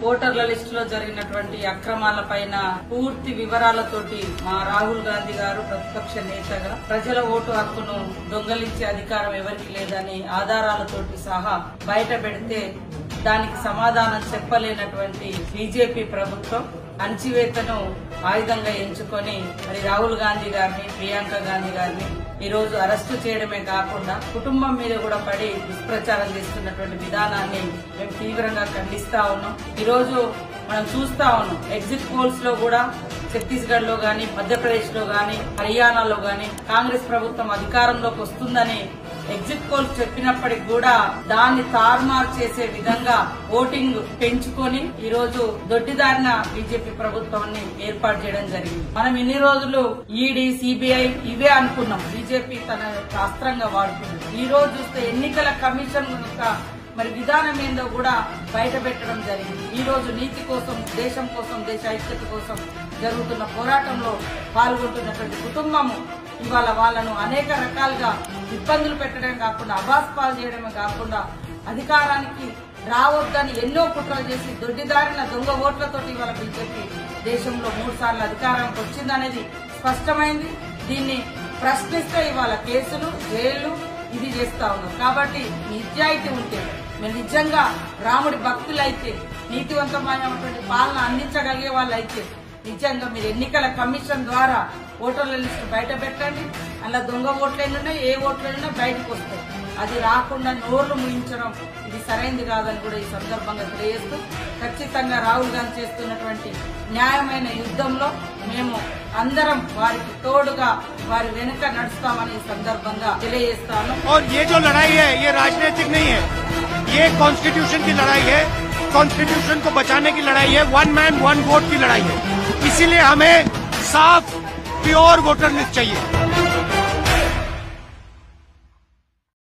ఓటర్ల లిస్టులో జరిగినటువంటి అక్రమాలపైన పూర్తి వివరాలతోటి మా రాహుల్ గాంధీ గారు ప్రతిపక్ష నేతగా ప్రజల ఓటు హక్కును దొంగలించే అధికారం ఎవరికి లేదని ఆధారాలతోటి సహా బయట పెడితే దానికి సమాధానం చెప్పలేనటువంటి బీజేపీ ప్రభుత్వం అణచివేతను ఆయుధంగా ఎంచుకొని మరి రాహుల్ గాంధీ గారిని, ప్రియాంక గాంధీ గారిని ఈ రోజు అరెస్టు చేయడమే కాకుండా కుటుంబం మీద కూడా పడి దుష్ప్రచారం చేస్తున్నటువంటి విధానాన్ని మేము తీవ్రంగా ఖండిస్తా ఉన్నాం. ఈ రోజు మనం చూస్తా ఉన్నాం ఎగ్జిట్ పోల్స్ లో కూడా ఛత్తీస్గఢ్ లో గాని, మధ్యప్రదేశ్ లో గాని, హర్యానాలో గాని కాంగ్రెస్ ప్రభుత్వం అధికారంలోకి వస్తుందని ఎగ్జిట్ పోల్స్ చెప్పినప్పటికి కూడా దాన్ని తారుమారు చేసే విధంగా ఓటింగ్ పెంచుకొని ఈ రోజు దొడ్డిదారిన బీజేపీ ప్రభుత్వాన్ని ఏర్పాటు చేయడం జరిగింది. మనం ఇన్ని రోజులు ఈడీ, సిబిఐ ఇవే అనుకున్నాం, బీజేపీ తన అస్త్రంగా వాడుతుంది. ఈ రోజు చూస్తే ఎన్నికల కమిషన్ మరి విధానం ఏందో కూడా బయట పెట్టడం జరిగింది. ఈ రోజు నీతి కోసం, దేశం కోసం, దేశ ఐక్యత కోసం జరుగుతున్న పోరాటంలో పాల్గొంటున్నటువంటి కుటుంబము ఇవాళ వాళ్ళను అనేక రకాలుగా ఇబ్బందులు పెట్టడం కాకుండా, అబాస్పాలు చేయడమే కాకుండా అధికారానికి రావద్దని ఎన్నో కుట్రలు చేసి దొడ్డిదారిన దొంగ ఓట్లతోటి ఇవాళ బీజేపీ దేశంలో 3 సార్లు అధికారానికి వచ్చిందనేది స్పష్టమైంది. దీన్ని ప్రశ్నిస్తే ఇవాళ కేసులు, జైళ్లు ఇది చేస్తా ఉన్నారు. కాబట్టి నిజాయితీ ఉంటే, మీరు నిజంగా రాముడి భక్తులైతే, నీతివంతమైనటువంటి పాలన అందించగలిగే వాళ్ళైతే నిజంగా మీరు ఎన్నికల కమిషన్ ద్వారా ఓటర్ల లిస్టు బయట పెట్టండి. అలా దొంగ ఓట్లైనా ఏ ఓట్లైనా బయటకు వస్తాయి. అది రాకుండా నోర్లు ముయించడం ఇది సరైంది కాదని కూడా ఈ సందర్భంగా తెలియజేస్తూ, ఖచ్చితంగా రాహుల్ గాంధీ చేస్తున్నటువంటి న్యాయమైన యుద్ధంలో మేము అందరం వారికి తోడుగా వారి వెనుక నడుస్తామని ఈ సందర్భంగా తెలియజేస్తాను. और ये जो लड़ाई है ये राजनीतिक नहीं है, ये कॉन्स्टिट्यूशन की लड़ाई है, कॉन्स्टिट्यूशन को बचाने की लड़ाई है, 1 मैन 1 वोट की लड़ाई है. इसीलिए हमें साफ प्योर वोटर लिस्ट चाहिए.